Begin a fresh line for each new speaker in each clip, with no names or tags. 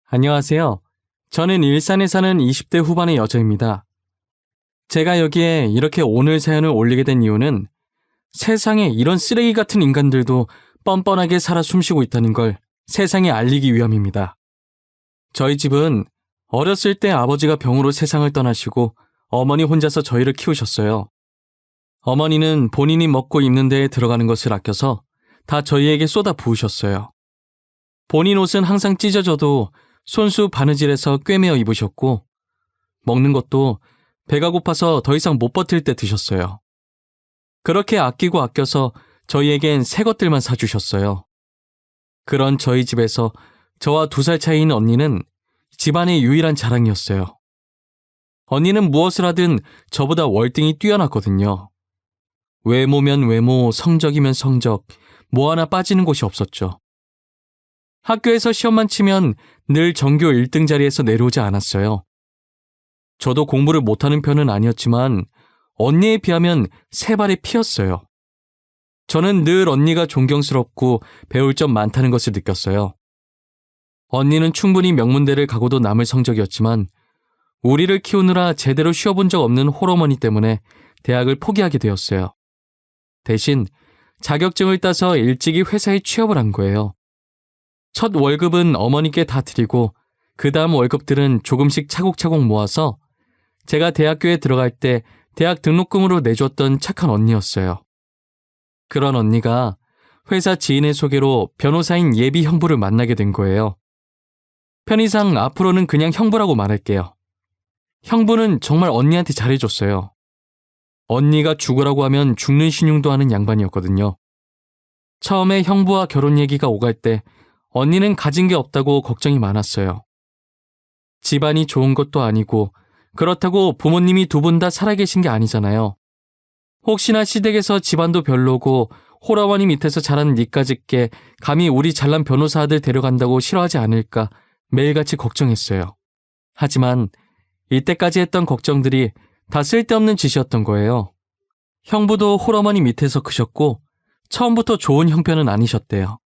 안녕하세요. 저는 일산에 사는 20대 후반의 여자입니다. 제가 여기에 이렇게 오늘 사연을 올리게 된 이유는 세상에 이런 쓰레기 같은 인간들도 뻔뻔하게 살아 숨쉬고 있다는 걸 세상에 알리기 위함입니다. 저희 집은 어렸을 때 아버지가 병으로 세상을 떠나시고 어머니 혼자서 저희를 키우셨어요. 어머니는 본인이 먹고 입는 데에 들어가는 것을 아껴서 다 저희에게 쏟아 부으셨어요. 본인 옷은 항상 찢어져도 손수 바느질해서 꿰매어 입으셨고 먹는 것도 배가 고파서 더 이상 못 버틸 때 드셨어요. 그렇게 아끼고 아껴서 저희에겐 새 것들만 사주셨어요. 그런 저희 집에서 저와 2살 차이인 언니는 집안의 유일한 자랑이었어요. 언니는 무엇을 하든 저보다 월등히 뛰어났거든요. 외모면 외모, 성적이면 성적, 뭐 하나 빠지는 곳이 없었죠. 학교에서 시험만 치면 늘 전교 1등 자리에서 내려오지 않았어요. 저도 공부를 못하는 편은 아니었지만 언니에 비하면 세 발의 피였어요. 저는 늘 언니가 존경스럽고 배울 점 많다는 것을 느꼈어요. 언니는 충분히 명문대를 가고도 남을 성적이었지만 우리를 키우느라 제대로 쉬어본 적 없는 홀어머니 때문에 대학을 포기하게 되었어요. 대신 자격증을 따서 일찍이 회사에 취업을 한 거예요. 첫 월급은 어머니께 다 드리고 그 다음 월급들은 조금씩 차곡차곡 모아서 제가 대학교에 들어갈 때 대학 등록금으로 내줬던 착한 언니였어요. 그런 언니가 회사 지인의 소개로 변호사인 예비 형부를 만나게 된 거예요. 편의상 앞으로는 그냥 형부라고 말할게요. 형부는 정말 언니한테 잘해줬어요. 언니가 죽으라고 하면 죽는 신용도 하는 양반이었거든요. 처음에 형부와 결혼 얘기가 오갈 때 언니는 가진 게 없다고 걱정이 많았어요. 집안이 좋은 것도 아니고 그렇다고 부모님이 2분 다 살아계신 게 아니잖아요. 혹시나 시댁에서 집안도 별로고 홀어머니 밑에서 자란 니까짓게 감히 우리 잘난 변호사 아들 데려간다고 싫어하지 않을까 매일같이 걱정했어요. 하지만 이때까지 했던 걱정들이 다 쓸데없는 짓이었던 거예요. 형부도 홀어머니 밑에서 크셨고 처음부터 좋은 형편은 아니셨대요.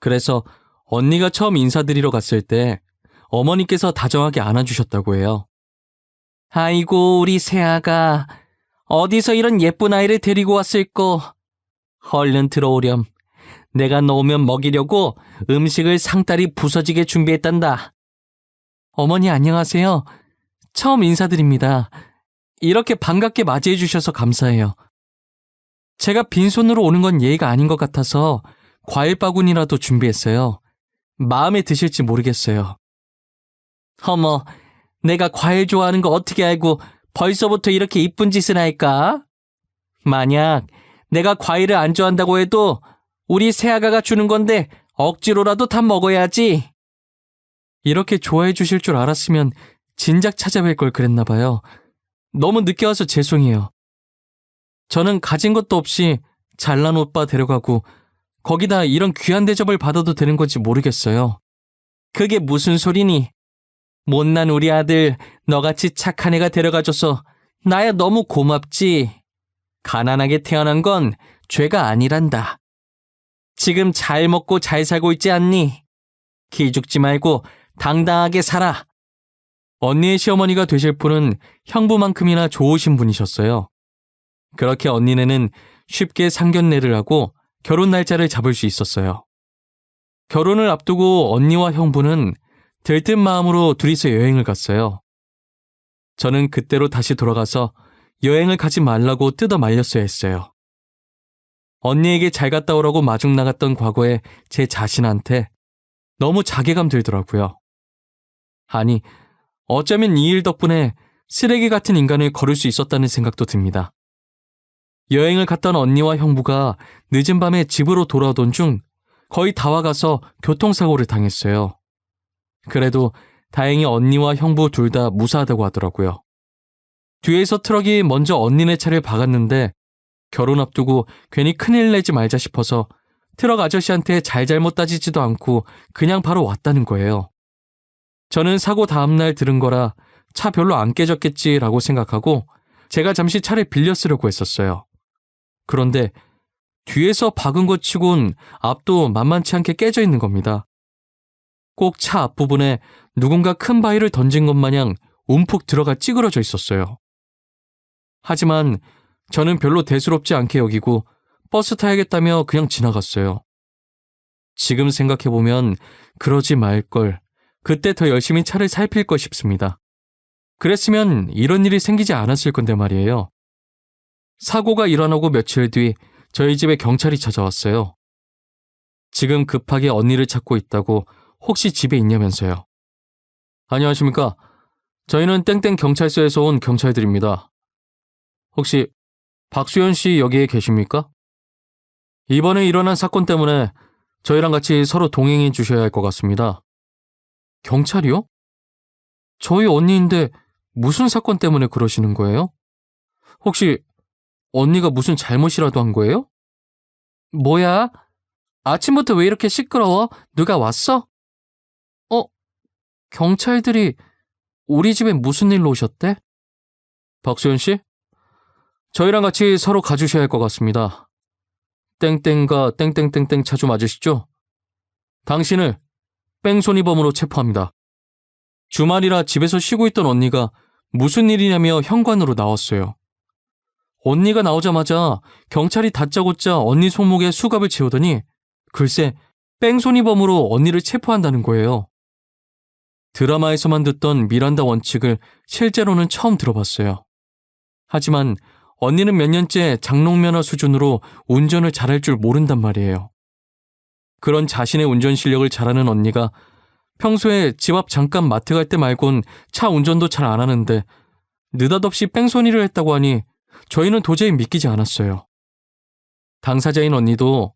그래서 언니가 처음 인사드리러 갔을 때 어머니께서 다정하게 안아주셨다고 해요. 아이고 우리 새아가 어디서 이런 예쁜 아이를 데리고 왔을꼬. 얼른 들어오렴. 내가 놓으면 먹이려고 음식을 상다리 부서지게 준비했단다. 어머니 안녕하세요. 처음 인사드립니다. 이렇게 반갑게 맞이해 주셔서 감사해요. 제가 빈손으로 오는 건 예의가 아닌 것 같아서 과일 바구니라도 준비했어요. 마음에 드실지 모르겠어요. 어머, 내가 과일 좋아하는 거 어떻게 알고 벌써부터 이렇게 이쁜 짓을 할까? 만약 내가 과일을 안 좋아한다고 해도 우리 새아가가 주는 건데 억지로라도 다 먹어야지. 이렇게 좋아해 주실 줄 알았으면 진작 찾아뵐 걸 그랬나 봐요. 너무 늦게 와서 죄송해요. 저는 가진 것도 없이 잘난 오빠 데려가고 거기다 이런 귀한 대접을 받아도 되는 건지 모르겠어요. 그게 무슨 소리니? 못난 우리 아들 너같이 착한 애가 데려가줘서 나야 너무 고맙지. 가난하게 태어난 건 죄가 아니란다. 지금 잘 먹고 잘 살고 있지 않니? 기죽지 말고 당당하게 살아. 언니의 시어머니가 되실 분은 형부만큼이나 좋으신 분이셨어요. 그렇게 언니네는 쉽게 상견례를 하고 결혼 날짜를 잡을 수 있었어요. 결혼을 앞두고 언니와 형부는 들뜬 마음으로 둘이서 여행을 갔어요. 저는 그때로 다시 돌아가서 여행을 가지 말라고 뜯어 말렸어야 했어요. 언니에게 잘 갔다 오라고 마중 나갔던 과거에 제 자신한테 너무 자괴감 들더라고요. 아니, 어쩌면 이 일 덕분에 쓰레기 같은 인간을 거를 수 있었다는 생각도 듭니다. 여행을 갔던 언니와 형부가 늦은 밤에 집으로 돌아오던 중 거의 다 와가서 교통사고를 당했어요. 그래도 다행히 언니와 형부 둘 다 무사하다고 하더라고요. 뒤에서 트럭이 먼저 언니네 차를 박았는데 결혼 앞두고 괜히 큰일 내지 말자 싶어서 트럭 아저씨한테 잘잘못 따지지도 않고 그냥 바로 왔다는 거예요. 저는 사고 다음날 들은 거라 차 별로 안 깨졌겠지라고 생각하고 제가 잠시 차를 빌려 쓰려고 했었어요. 그런데 뒤에서 박은 것 치곤 앞도 만만치 않게 깨져 있는 겁니다. 꼭 차 앞부분에 누군가 큰 바위를 던진 것 마냥 움푹 들어가 찌그러져 있었어요. 하지만 저는 별로 대수롭지 않게 여기고 버스 타야겠다며 그냥 지나갔어요. 지금 생각해보면 그러지 말걸. 그때 더 열심히 차를 살필 걸 싶습니다. 그랬으면 이런 일이 생기지 않았을 건데 말이에요. 사고가 일어나고 며칠 뒤 저희 집에 경찰이 찾아왔어요. 지금 급하게 언니를 찾고 있다고 혹시 집에 있냐면서요. 안녕하십니까. 저희는 땡땡 경찰서에서 온 경찰들입니다. 혹시 박수현 씨 여기에 계십니까? 이번에 일어난 사건 때문에 저희랑 같이 서로 동행해 주셔야 할 것 같습니다. 경찰이요? 저희 언니인데 무슨 사건 때문에 그러시는 거예요? 혹시 언니가 무슨 잘못이라도 한 거예요? 뭐야? 아침부터 왜 이렇게 시끄러워? 누가 왔어? 경찰들이 우리 집에 무슨 일로 오셨대? 박수현 씨? 저희랑 같이 서로 가주셔야 할 것 같습니다. 땡땡과 땡땡땡땡 차주 맞으시죠? 당신을 뺑소니범으로 체포합니다. 주말이라 집에서 쉬고 있던 언니가 무슨 일이냐며 현관으로 나왔어요. 언니가 나오자마자 경찰이 다짜고짜 언니 손목에 수갑을 채우더니 글쎄 뺑소니범으로 언니를 체포한다는 거예요. 드라마에서만 듣던 미란다 원칙을 실제로는 처음 들어봤어요. 하지만 언니는 몇 년째 장롱면허 수준으로 운전을 잘할 줄 모른단 말이에요. 그런 자신의 운전 실력을 잘하는 언니가 평소에 집 앞 잠깐 마트 갈 때 말곤 차 운전도 잘 안 하는데 느닷없이 뺑소니를 했다고 하니 저희는 도저히 믿기지 않았어요. 당사자인 언니도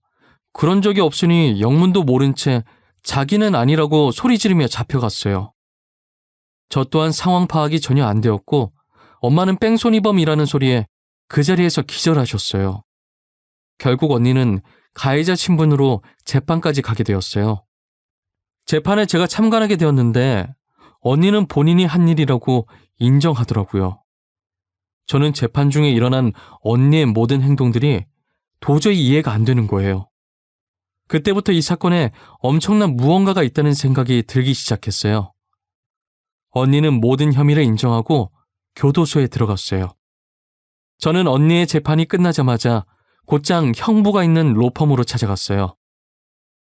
그런 적이 없으니 영문도 모른 채 자기는 아니라고 소리 지르며 잡혀갔어요. 저 또한 상황 파악이 전혀 안 되었고 엄마는 뺑소니범이라는 소리에 그 자리에서 기절하셨어요. 결국 언니는 가해자 신분으로 재판까지 가게 되었어요. 재판에 제가 참관하게 되었는데 언니는 본인이 한 일이라고 인정하더라고요. 저는 재판 중에 일어난 언니의 모든 행동들이 도저히 이해가 안 되는 거예요. 그때부터 이 사건에 엄청난 무언가가 있다는 생각이 들기 시작했어요. 언니는 모든 혐의를 인정하고 교도소에 들어갔어요. 저는 언니의 재판이 끝나자마자 곧장 형부가 있는 로펌으로 찾아갔어요.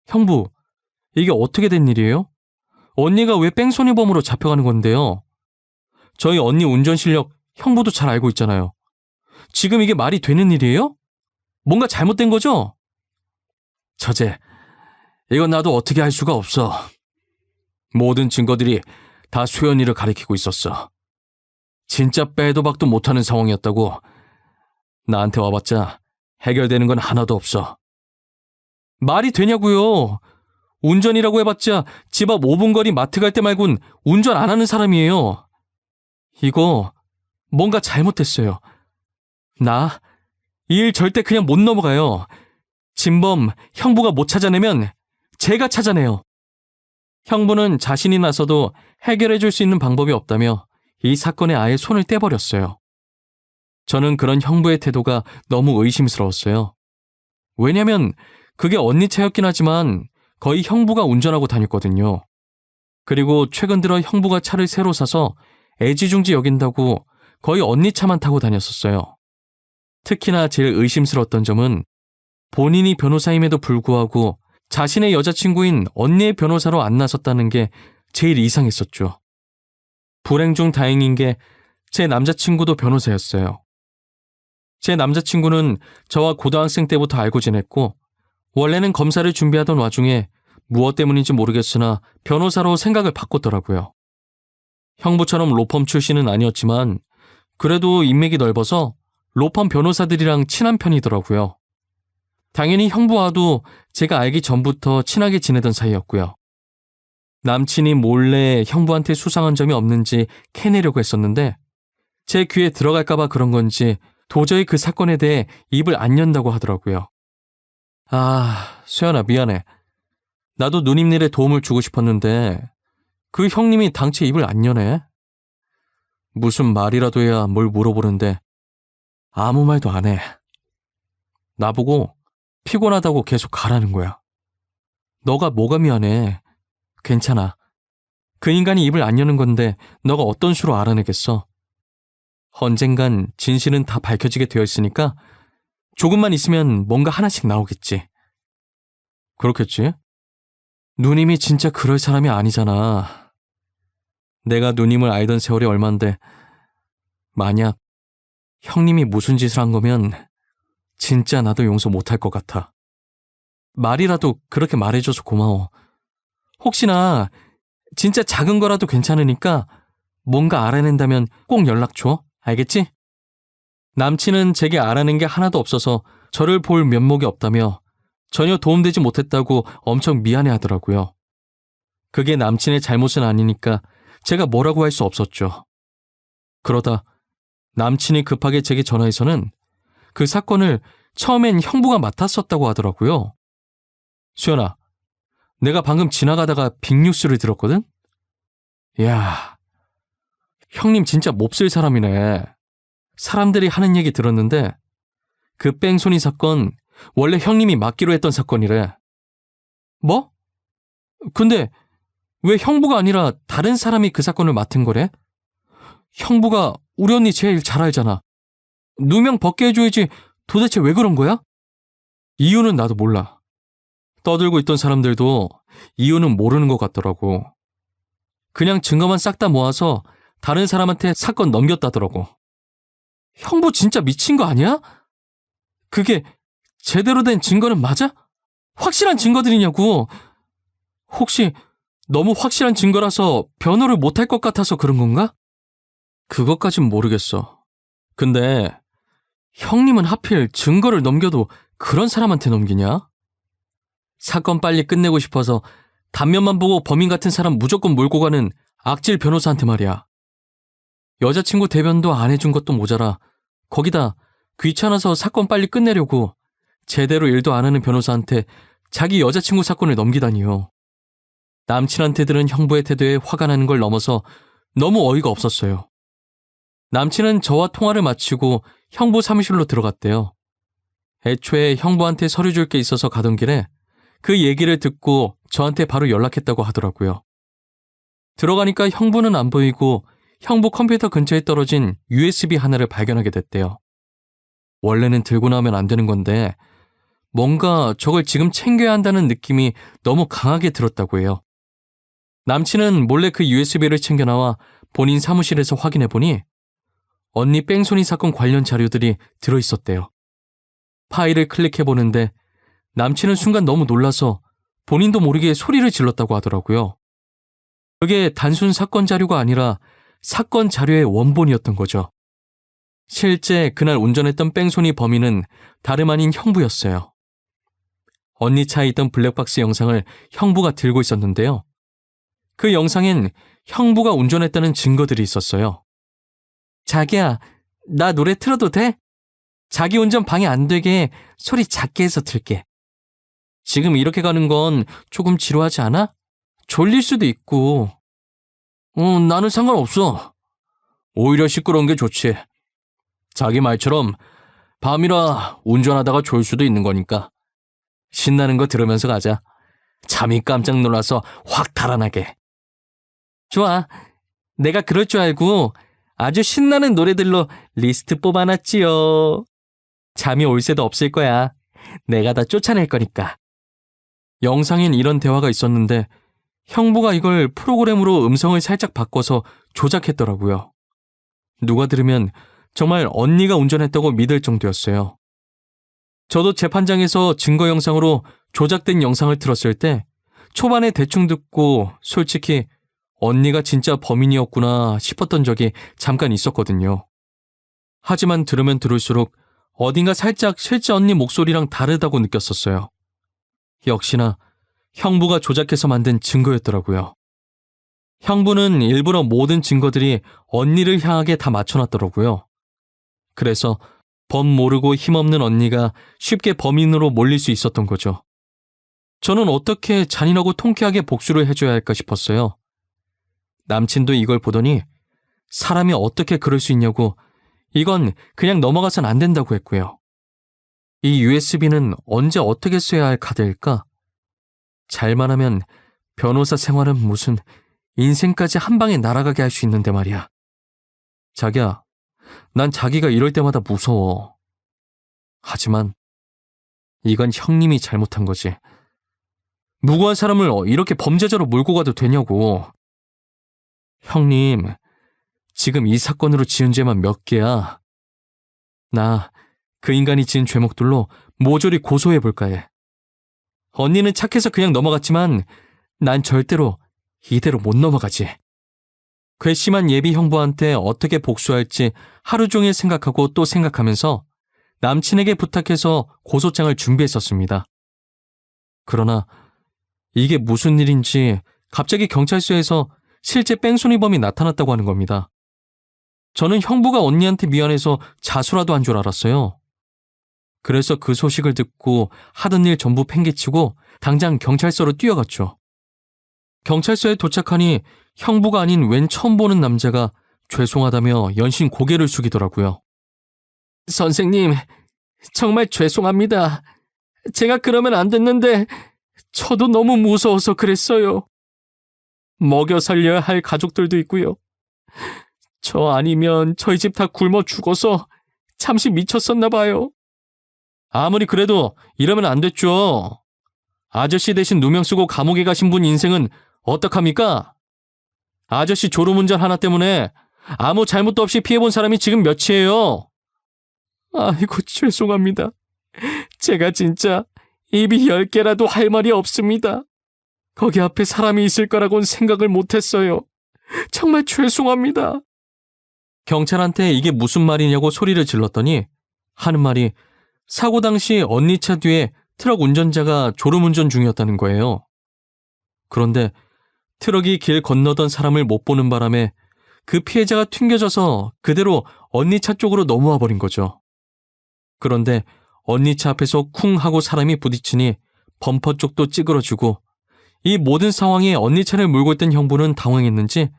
형부, 이게 어떻게 된 일이에요? 언니가 왜 뺑소니범으로 잡혀가는 건데요? 저희 언니 운전 실력 형부도 잘 알고 있잖아요. 지금 이게 말이 되는 일이에요? 뭔가 잘못된 거죠? 처제, 이건 나도 어떻게 할 수가 없어. 모든 증거들이 다 수연이를 가리키고 있었어. 진짜 빼도 박도 못하는 상황이었다고. 나한테 와봤자 해결되는 건 하나도 없어. 말이 되냐고요? 운전이라고 해봤자 집 앞 5분 거리 마트 갈 때 말곤 운전 안 하는 사람이에요. 이거 뭔가 잘못됐어요. 나 이 일 절대 그냥 못 넘어가요. 진범 형부가 못 찾아내면 제가 찾아내요. 형부는 자신이 나서도 해결해 줄 수 있는 방법이 없다며 이 사건에 아예 손을 떼버렸어요. 저는 그런 형부의 태도가 너무 의심스러웠어요. 왜냐면 그게 언니 차였긴 하지만 거의 형부가 운전하고 다녔거든요. 그리고 최근 들어 형부가 차를 새로 사서 애지중지 여긴다고 거의 언니 차만 타고 다녔었어요. 특히나 제일 의심스러웠던 점은 본인이 변호사임에도 불구하고 자신의 여자친구인 언니의 변호사로 안 나섰다는 게 제일 이상했었죠. 불행 중 다행인 게 제 남자친구도 변호사였어요. 제 남자친구는 저와 고등학생 때부터 알고 지냈고 원래는 검사를 준비하던 와중에 무엇 때문인지 모르겠으나 변호사로 생각을 바꿨더라고요. 형부처럼 로펌 출신은 아니었지만 그래도 인맥이 넓어서 로펌 변호사들이랑 친한 편이더라고요. 당연히 형부와도 제가 알기 전부터 친하게 지내던 사이였고요. 남친이 몰래 형부한테 수상한 점이 없는지 캐내려고 했었는데 제 귀에 들어갈까봐 그런 건지 도저히 그 사건에 대해 입을 안 연다고 하더라고요. 아, 수연아 미안해. 나도 누님 일에 도움을 주고 싶었는데 그 형님이 당최 입을 안 여네. 무슨 말이라도 해야 뭘 물어보는데 아무 말도 안 해. 나보고 피곤하다고 계속 가라는 거야. 너가 뭐가 미안해. 괜찮아. 그 인간이 입을 안 여는 건데 너가 어떤 수로 알아내겠어? 언젠간 진실은 다 밝혀지게 되어 있으니까 조금만 있으면 뭔가 하나씩 나오겠지. 그렇겠지? 누님이 진짜 그럴 사람이 아니잖아. 내가 누님을 알던 세월이 얼만데 만약 형님이 무슨 짓을 한 거면 진짜 나도 용서 못할 것 같아. 말이라도 그렇게 말해줘서 고마워. 혹시나 진짜 작은 거라도 괜찮으니까 뭔가 알아낸다면 꼭 연락 줘. 알겠지? 남친은 제게 알아낸 게 하나도 없어서 저를 볼 면목이 없다며 전혀 도움되지 못했다고 엄청 미안해하더라고요. 그게 남친의 잘못은 아니니까 제가 뭐라고 할 수 없었죠. 그러다 남친이 급하게 제게 전화해서는 그 사건을 처음엔 형부가 맡았었다고 하더라고요. 수연아, 내가 방금 지나가다가 빅뉴스를 들었거든? 이야, 형님 진짜 몹쓸 사람이네. 사람들이 하는 얘기 들었는데 그 뺑소니 사건 원래 형님이 맡기로 했던 사건이래. 뭐? 근데 왜 형부가 아니라 다른 사람이 그 사건을 맡은 거래? 형부가 우리 언니 제일 잘 알잖아. 누명 벗게 해줘야지 도대체 왜 그런 거야? 이유는 나도 몰라. 떠들고 있던 사람들도 이유는 모르는 것 같더라고. 그냥 증거만 싹 다 모아서 다른 사람한테 사건 넘겼다더라고. 형부 진짜 미친 거 아니야? 그게 제대로 된 증거는 맞아? 확실한 증거들이냐고. 혹시 너무 확실한 증거라서 변호를 못할 것 같아서 그런 건가? 그것까진 모르겠어. 근데 형님은 하필 증거를 넘겨도 그런 사람한테 넘기냐? 사건 빨리 끝내고 싶어서 단면만 보고 범인 같은 사람 무조건 몰고 가는 악질 변호사한테 말이야. 여자친구 대변도 안 해준 것도 모자라 거기다 귀찮아서 사건 빨리 끝내려고 제대로 일도 안 하는 변호사한테 자기 여자친구 사건을 넘기다니요. 남친한테 들은 형부의 태도에 화가 나는 걸 넘어서 너무 어이가 없었어요. 남친은 저와 통화를 마치고 형부 사무실로 들어갔대요. 애초에 형부한테 서류 줄 게 있어서 가던 길에 그 얘기를 듣고 저한테 바로 연락했다고 하더라고요. 들어가니까 형부는 안 보이고 형부 컴퓨터 근처에 떨어진 USB 하나를 발견하게 됐대요. 원래는 들고 나오면 안 되는 건데 뭔가 저걸 지금 챙겨야 한다는 느낌이 너무 강하게 들었다고 해요. 남친은 몰래 그 USB를 챙겨나와 본인 사무실에서 확인해보니 언니 뺑소니 사건 관련 자료들이 들어있었대요. 파일을 클릭해보는데 남친은 순간 너무 놀라서 본인도 모르게 소리를 질렀다고 하더라고요. 그게 단순 사건 자료가 아니라 사건 자료의 원본이었던 거죠. 실제 그날 운전했던 뺑소니 범인은 다름 아닌 형부였어요. 언니 차에 있던 블랙박스 영상을 형부가 들고 있었는데요. 그 영상엔 형부가 운전했다는 증거들이 있었어요. 자기야, 나 노래 틀어도 돼? 자기 운전 방해 안 되게 소리 작게 해서 틀게. 지금 이렇게 가는 건 조금 지루하지 않아? 졸릴 수도 있고. 나는 상관없어. 오히려 시끄러운 게 좋지. 자기 말처럼 밤이라 운전하다가 졸 수도 있는 거니까. 신나는 거 들으면서 가자. 잠이 깜짝 놀라서 확 달아나게. 좋아. 내가 그럴 줄 알고 아주 신나는 노래들로 리스트 뽑아놨지요. 잠이 올 새도 없을 거야. 내가 다 쫓아낼 거니까. 영상엔 이런 대화가 있었는데 형부가 이걸 프로그램으로 음성을 살짝 바꿔서 조작했더라고요. 누가 들으면 정말 언니가 운전했다고 믿을 정도였어요. 저도 재판장에서 증거 영상으로 조작된 영상을 들었을 때 초반에 대충 듣고 솔직히 언니가 진짜 범인이었구나 싶었던 적이 잠깐 있었거든요. 하지만 들으면 들을수록 어딘가 살짝 실제 언니 목소리랑 다르다고 느꼈었어요. 역시나 형부가 조작해서 만든 증거였더라고요. 형부는 일부러 모든 증거들이 언니를 향하게 다 맞춰놨더라고요. 그래서 범 모르고 힘없는 언니가 쉽게 범인으로 몰릴 수 있었던 거죠. 저는 어떻게 잔인하고 통쾌하게 복수를 해줘야 할까 싶었어요. 남친도 이걸 보더니 사람이 어떻게 그럴 수 있냐고 이건 그냥 넘어가선 안 된다고 했고요. 이 USB는 언제 어떻게 써야 할 카드일까? 잘만 하면 변호사 생활은 무슨 인생까지 한 방에 날아가게 할 수 있는데 말이야. 자기야, 난 자기가 이럴 때마다 무서워. 하지만 이건 형님이 잘못한 거지. 무고한 사람을 이렇게 범죄자로 몰고 가도 되냐고. 형님, 지금 이 사건으로 지은 죄만 몇 개야. 나 그 인간이 지은 죄목들로 모조리 고소해볼까 해. 언니는 착해서 그냥 넘어갔지만 난 절대로 이대로 못 넘어가지. 괘씸한 예비 형부한테 어떻게 복수할지 하루 종일 생각하고 또 생각하면서 남친에게 부탁해서 고소장을 준비했었습니다. 그러나 이게 무슨 일인지 갑자기 경찰서에서 실제 뺑소니범이 나타났다고 하는 겁니다. 저는 형부가 언니한테 미안해서 자수라도 한 줄 알았어요. 그래서 그 소식을 듣고 하던 일 전부 팽개치고 당장 경찰서로 뛰어갔죠. 경찰서에 도착하니 형부가 아닌 웬 처음 보는 남자가 죄송하다며 연신 고개를 숙이더라고요. 선생님, 정말 죄송합니다. 제가 그러면 안 됐는데 저도 너무 무서워서 그랬어요. 먹여 살려야 할 가족들도 있고요. 저 아니면 저희 집 다 굶어 죽어서 잠시 미쳤었나 봐요. 아무리 그래도 이러면 안 됐죠. 아저씨 대신 누명 쓰고 감옥에 가신 분 인생은 어떡합니까? 아저씨 졸음운전 하나 때문에 아무 잘못도 없이 피해본 사람이 지금 몇이에요? 아이고, 죄송합니다. 제가 진짜 입이 10개라도 할 말이 없습니다. 거기 앞에 사람이 있을 거라고는 생각을 못했어요. 정말 죄송합니다. 경찰한테 이게 무슨 말이냐고 소리를 질렀더니 하는 말이 사고 당시 언니 차 뒤에 트럭 운전자가 졸음운전 중이었다는 거예요. 그런데 트럭이 길 건너던 사람을 못 보는 바람에 그 피해자가 튕겨져서 그대로 언니 차 쪽으로 넘어와 버린 거죠. 그런데 언니 차 앞에서 쿵 하고 사람이 부딪히니 범퍼 쪽도 찌그러지고 이 모든 상황에 언니 차를 몰고 있던 형부는 당황했는지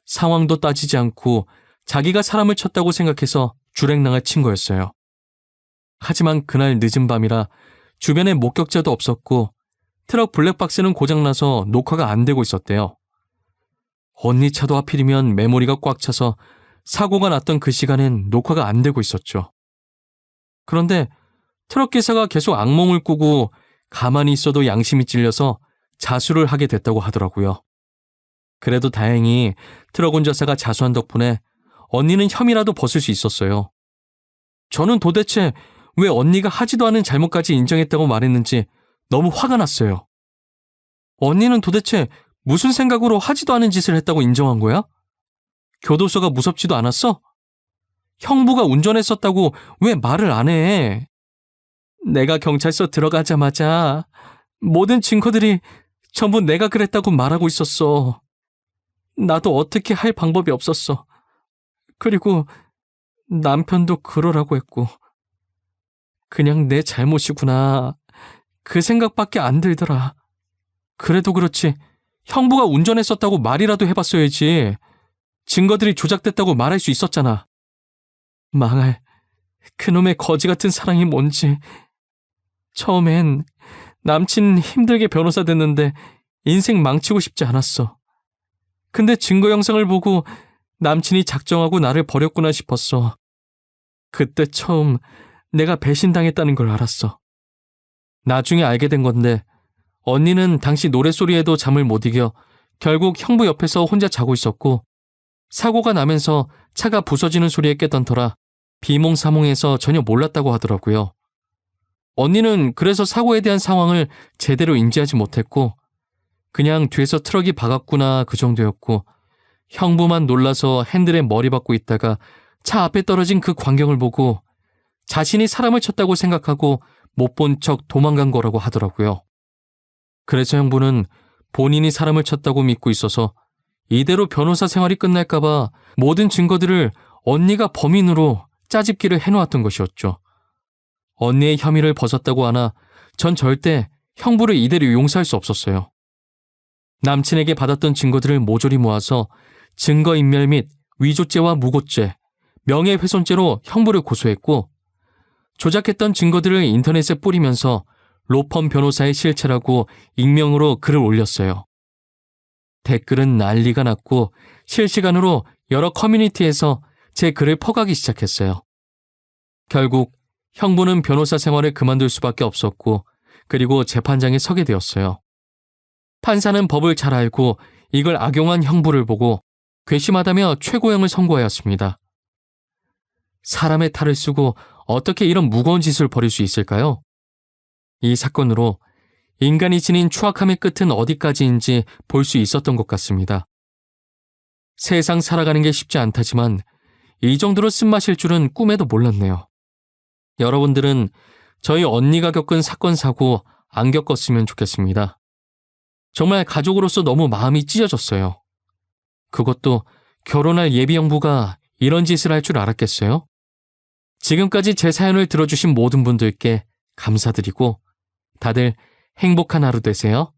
상황도 따지지 않고 자기가 사람을 쳤다고 생각해서 주랭랑을 친 거였어요. 하지만 그날 늦은 밤이라 주변에 목격자도 없었고 트럭 블랙박스는 고장나서 녹화가 안 되고 있었대요. 언니 차도 하필이면 메모리가 꽉 차서 사고가 났던 그 시간엔 녹화가 안 되고 있었죠. 그런데 트럭 기사가 계속 악몽을 꾸고 가만히 있어도 양심이 찔려서 자수를 하게 됐다고 하더라고요. 그래도 다행히 트럭 운전사가 자수한 덕분에 언니는 혐의라도 벗을 수 있었어요. 저는 도대체 왜 언니가 하지도 않은 잘못까지 인정했다고 말했는지 너무 화가 났어요. 언니는 도대체 무슨 생각으로 하지도 않은 짓을 했다고 인정한 거야? 교도소가 무섭지도 않았어? 형부가 운전했었다고 왜 말을 안 해? 내가 경찰서 들어가자마자 모든 증거들이 전부 내가 그랬다고 말하고 있었어. 나도 어떻게 할 방법이 없었어. 그리고 남편도 그러라고 했고. 그냥 내 잘못이구나. 그 생각밖에 안 들더라. 그래도 그렇지 형부가 운전했었다고 말이라도 해봤어야지. 증거들이 조작됐다고 말할 수 있었잖아. 망할 그놈의 거지 같은 사랑이 뭔지. 처음엔 남친 힘들게 변호사 됐는데 인생 망치고 싶지 않았어. 근데 증거 영상을 보고 남친이 작정하고 나를 버렸구나 싶었어. 그때 처음 내가 배신당했다는 걸 알았어. 나중에 알게 된 건데 언니는 당시 노랫소리에도 잠을 못 이겨 결국 형부 옆에서 혼자 자고 있었고 사고가 나면서 차가 부서지는 소리에 깨던 터라 비몽사몽해서 전혀 몰랐다고 하더라고요. 언니는 그래서 사고에 대한 상황을 제대로 인지하지 못했고 그냥 뒤에서 트럭이 박았구나 그 정도였고 형부만 놀라서 핸들에 머리 박고 있다가 차 앞에 떨어진 그 광경을 보고 자신이 사람을 쳤다고 생각하고 못 본 척 도망간 거라고 하더라고요. 그래서 형부는 본인이 사람을 쳤다고 믿고 있어서 이대로 변호사 생활이 끝날까봐 모든 증거들을 언니가 범인으로 짜집기를 해놓았던 것이었죠. 언니의 혐의를 벗었다고 하나 전 절대 형부를 이대로 용서할 수 없었어요. 남친에게 받았던 증거들을 모조리 모아서 증거인멸 및 위조죄와 무고죄, 명예훼손죄로 형부를 고소했고 조작했던 증거들을 인터넷에 뿌리면서 로펌 변호사의 실체라고 익명으로 글을 올렸어요. 댓글은 난리가 났고 실시간으로 여러 커뮤니티에서 제 글을 퍼가기 시작했어요. 결국 형부는 변호사 생활을 그만둘 수밖에 없었고 그리고 재판장에 서게 되었어요. 판사는 법을 잘 알고 이걸 악용한 형부를 보고 괘씸하다며 최고형을 선고하였습니다. 사람의 탈을 쓰고 어떻게 이런 무거운 짓을 벌일 수 있을까요? 이 사건으로 인간이 지닌 추악함의 끝은 어디까지인지 볼 수 있었던 것 같습니다. 세상 살아가는 게 쉽지 않다지만 이 정도로 쓴맛일 줄은 꿈에도 몰랐네요. 여러분들은 저희 언니가 겪은 사건 사고 안 겪었으면 좋겠습니다. 정말 가족으로서 너무 마음이 찢어졌어요. 그것도 결혼할 예비 형부가 이런 짓을 할 줄 알았겠어요? 지금까지 제 사연을 들어주신 모든 분들께 감사드리고 다들 행복한 하루 되세요.